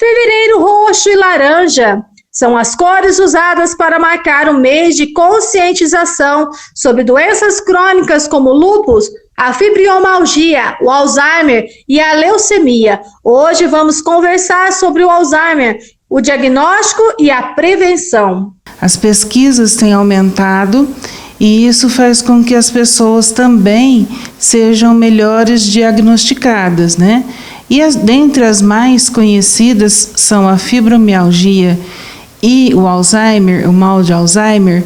Fevereiro roxo e laranja são as cores usadas para marcar o mês de conscientização sobre doenças crônicas como o lúpus, a fibromialgia, o Alzheimer e a leucemia. Hoje vamos conversar sobre o Alzheimer, o diagnóstico e a prevenção. As pesquisas têm aumentado e isso faz com que as pessoas também sejam melhores diagnosticadas, né? E dentre as mais conhecidas são a fibromialgia e o Alzheimer, o mal de Alzheimer,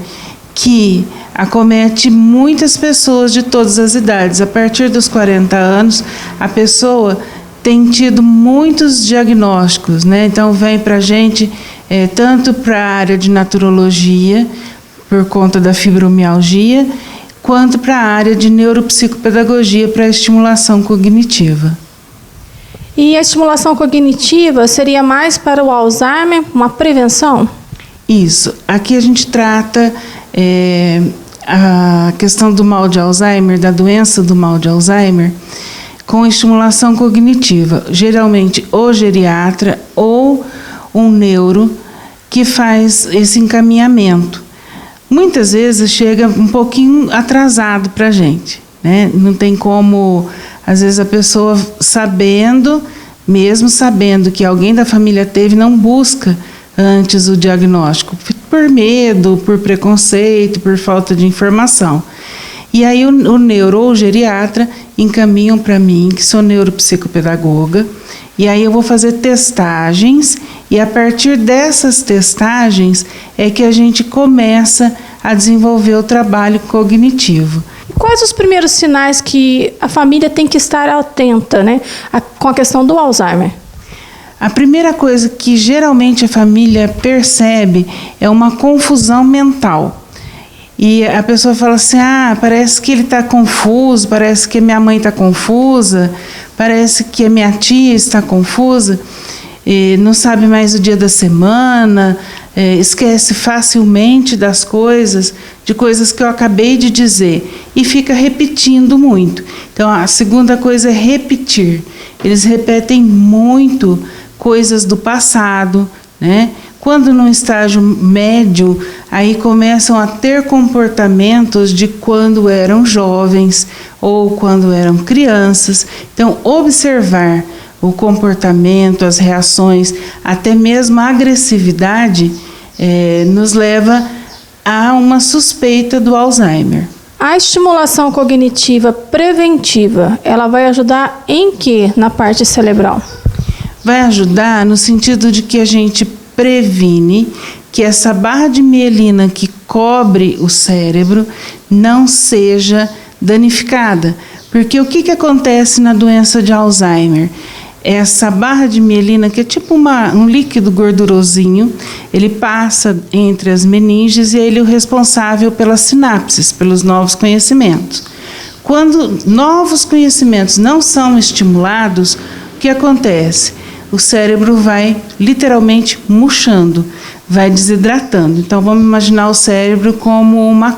que acomete muitas pessoas de todas as idades. A partir dos 40 anos, a pessoa tem tido muitos diagnósticos, né? Então vem para a gente tanto para a área de naturologia, por conta da fibromialgia, quanto para a área de neuropsicopedagogia para a estimulação cognitiva. E a estimulação cognitiva seria mais para o Alzheimer, uma prevenção? Isso. Aqui a gente trata a questão do mal de Alzheimer, da doença do mal de Alzheimer, com estimulação cognitiva. Geralmente o geriatra ou um neuro que faz esse encaminhamento. Muitas vezes chega um pouquinho atrasado para a gente, né? Não tem como, às vezes a pessoa mesmo sabendo que alguém da família teve, não busca antes o diagnóstico, por medo, por preconceito, por falta de informação. E aí o neuro ou o geriatra encaminham para mim, que sou neuropsicopedagoga, e aí eu vou fazer testagens, e a partir dessas testagens é que a gente começa a desenvolver o trabalho cognitivo. Quais os primeiros sinais que a família tem que estar atenta, né, com a questão do Alzheimer? A primeira coisa que geralmente a família percebe é uma confusão mental. E a pessoa fala assim, parece que ele está confuso, parece que minha mãe está confusa, parece que a minha tia está confusa, não sabe mais o dia da semana, esquece facilmente das coisas, de coisas que eu acabei de dizer, e fica repetindo muito. Então, a segunda coisa é repetir. Eles repetem muito coisas do passado, né? Quando no estágio médio, aí começam a ter comportamentos de quando eram jovens ou quando eram crianças. Então, observar o comportamento, as reações, até mesmo a agressividade, nos leva a uma suspeita do Alzheimer. A estimulação cognitiva preventiva, ela vai ajudar em quê na parte cerebral? Vai ajudar no sentido de que a gente previne que essa barra de mielina que cobre o cérebro não seja danificada. Porque o que acontece na doença de Alzheimer? Essa barra de mielina, que é tipo um líquido gordurosinho, ele passa entre as meninges e ele é o responsável pelas sinapses, pelos novos conhecimentos. Quando novos conhecimentos não são estimulados, o que acontece? O cérebro vai literalmente murchando, vai desidratando. Então vamos imaginar o cérebro como uma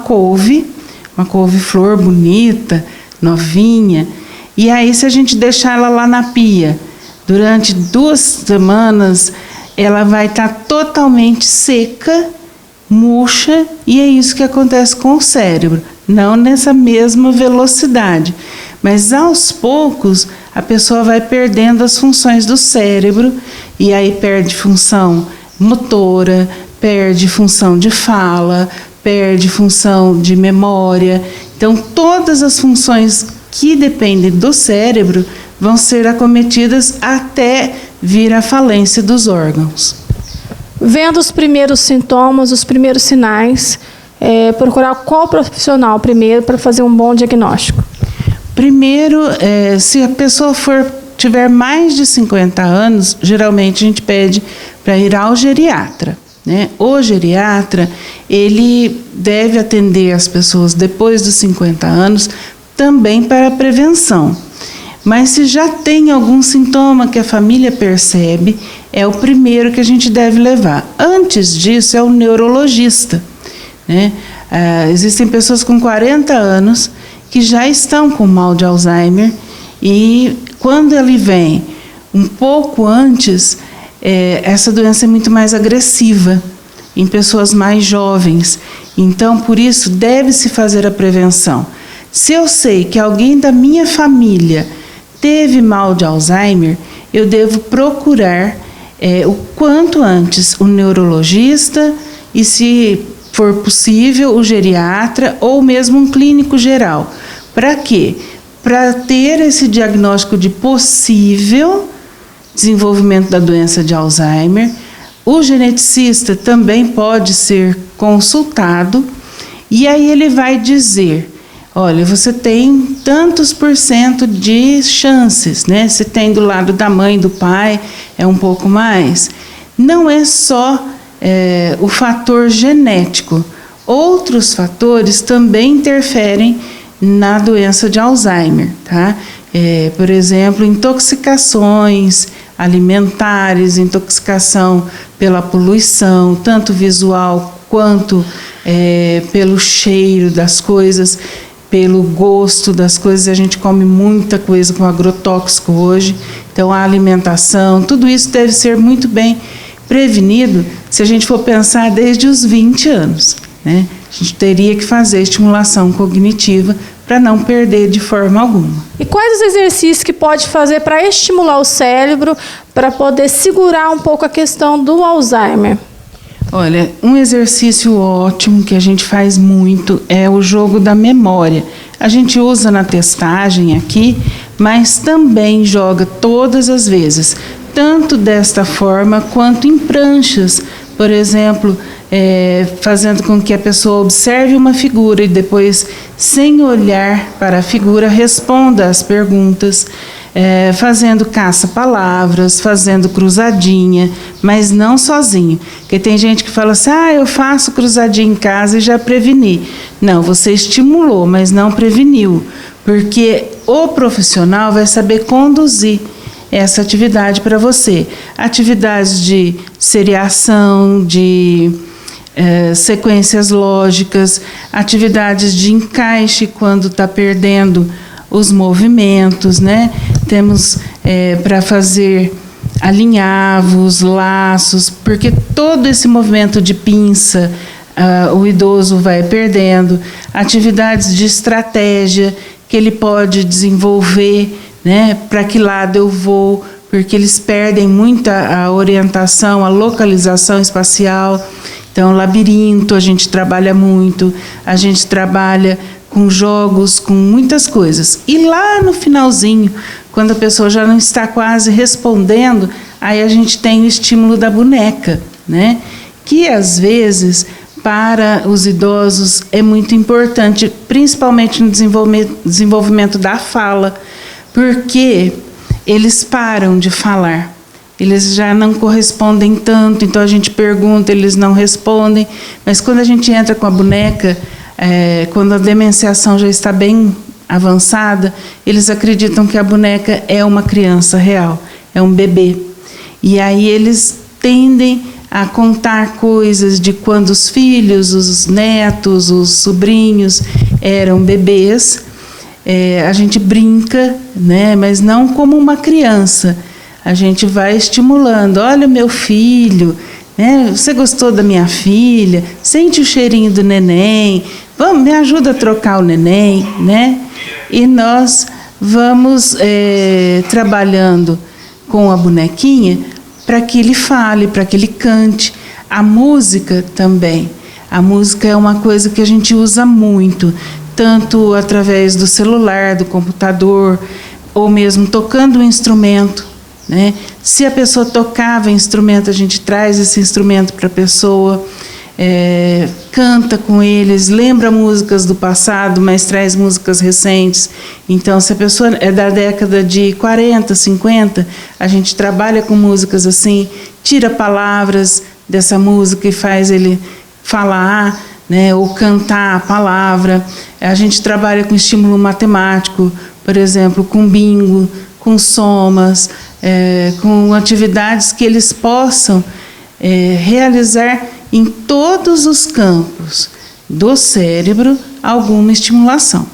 couve-flor bonita, novinha. E aí, se a gente deixar ela lá na pia durante 2 semanas, ela vai estar totalmente seca, murcha, e é isso que acontece com o cérebro. Não nessa mesma velocidade, mas aos poucos a pessoa vai perdendo as funções do cérebro, e aí perde função motora, perde função de fala, perde função de memória. Então, todas as funções que dependem do cérebro vão ser acometidas até vir à falência dos órgãos. Vendo os primeiros sintomas, os primeiros sinais, procurar qual profissional primeiro para fazer um bom diagnóstico? Primeiro, se a pessoa tiver mais de 50 anos, geralmente a gente pede para ir ao geriatra, né? O geriatra, ele deve atender as pessoas depois dos 50 anos também para a prevenção. Mas se já tem algum sintoma que a família percebe, é o primeiro que a gente deve levar. Antes disso, é o neurologista, né? Existem pessoas com 40 anos que já estão com mal de Alzheimer, e quando ele vem um pouco antes, essa doença é muito mais agressiva em pessoas mais jovens. Então, por isso, deve-se fazer a prevenção. Se eu sei que alguém da minha família teve mal de Alzheimer, eu devo procurar o quanto antes o neurologista e, se for possível, o geriatra ou mesmo um clínico geral. Para quê? Para ter esse diagnóstico de possível desenvolvimento da doença de Alzheimer. O geneticista também pode ser consultado e aí ele vai dizer: olha, você tem tantos % de chances, né? Se tem do lado da mãe, do pai, é um pouco mais. Não é só o fator genético. Outros fatores também interferem na doença de Alzheimer, tá? Por exemplo, intoxicações alimentares, intoxicação pela poluição, tanto visual quanto pelo cheiro das coisas, pelo gosto das coisas. A gente come muita coisa com agrotóxico hoje, então a alimentação, tudo isso deve ser muito bem prevenido se a gente for pensar desde os 20 anos, né? A gente teria que fazer estimulação cognitiva para não perder de forma alguma. E quais os exercícios que pode fazer para estimular o cérebro, para poder segurar um pouco a questão do Alzheimer? Olha, um exercício ótimo que a gente faz muito é o jogo da memória. A gente usa na testagem aqui, mas também joga todas as vezes, tanto desta forma quanto em pranchas. Por exemplo, fazendo com que a pessoa observe uma figura e depois, sem olhar para a figura, responda às perguntas, fazendo caça-palavras, fazendo cruzadinha, mas não sozinho. Porque tem gente que fala assim: eu faço cruzadinha em casa e já preveni. Não, você estimulou, mas não preveniu, porque o profissional vai saber conduzir essa atividade para você. Atividades de seriação, de sequências lógicas, atividades de encaixe quando está perdendo os movimentos, né? Temos para fazer alinhavos, laços, porque todo esse movimento de pinça o idoso vai perdendo. Atividades de estratégia que ele pode desenvolver, né? Para que lado eu vou, porque eles perdem muito a orientação, a localização espacial. Então, labirinto a gente trabalha muito, a gente trabalha com jogos, com muitas coisas. E lá no finalzinho, quando a pessoa já não está quase respondendo, aí a gente tem o estímulo da boneca, né? Que às vezes, para os idosos, é muito importante, principalmente no desenvolvimento da fala, porque eles param de falar. Eles já não correspondem tanto, então a gente pergunta, eles não respondem. Mas quando a gente entra com a boneca, quando a demenciação já está bem avançada, eles acreditam que a boneca é uma criança real, é um bebê. E aí eles tendem a contar coisas de quando os filhos, os netos, os sobrinhos eram bebês. A gente brinca, né, mas não como uma criança. A gente vai estimulando: olha o meu filho, né? Você gostou da minha filha? Sente o cheirinho do neném, vamos, me ajuda a trocar o neném, né? E nós vamos trabalhando com a bonequinha para que ele fale, para que ele cante. A música também. A música é uma coisa que a gente usa muito, tanto através do celular, do computador, ou mesmo tocando um instrumento, né? Se a pessoa tocava instrumento, a gente traz esse instrumento para a pessoa, canta com eles, lembra músicas do passado, mas traz músicas recentes. Então, se a pessoa é da década de 40, 50, a gente trabalha com músicas assim, tira palavras dessa música e faz ele falar, né, ou cantar a palavra. A gente trabalha com estímulo matemático, por exemplo, com bingo, com somas, com atividades que eles possam realizar em todos os campos do cérebro alguma estimulação.